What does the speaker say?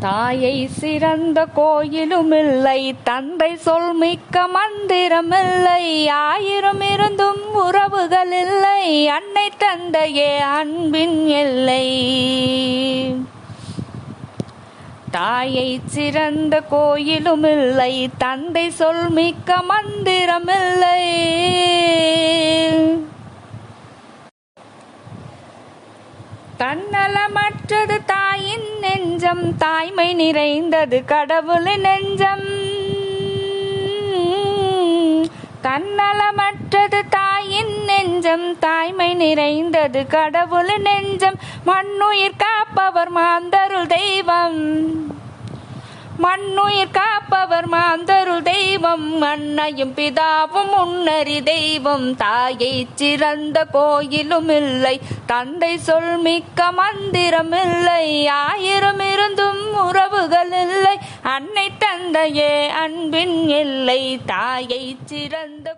தாயை சிறந்த கோயிலுமில்லை, தந்தை சொல் மிக்க மந்திரமில்லை, ஆயிரம் இருந்தும் உறவுகள் இல்லை, அன்னை தந்தையே அன்பின் எல்லை. தாயை சிறந்த கோயிலுமில்லை, தந்தை சொல் மிக்க மந்திரமில்லை. தன்னலமற்றது தாயின் நெஞ்சம், தாய்மை நிறைந்தது கடவுளின் நெஞ்சம். தன்னலமற்றது தாயின் நெஞ்சம், தாய்மை நிறைந்தது கடவுளின் நெஞ்சம். மண்ணுயிர் காப்பவர் மாந்தருள் தெய்வம், மண்ணுயிர் காப்பவர் மாந்தருள் தெய்வம், அன்னையும் பிதாவும் முன்னறி தெய்வம். தாயை சிறந்த கோயிலும் இல்லை, தந்தை சொல் மிக்க மந்திரம் இல்லை, ஆயிரம் இருந்தும் உறவுகள் இல்லை, அன்னை தந்தையே அன்பின் எல்லை. தாயை சிறந்த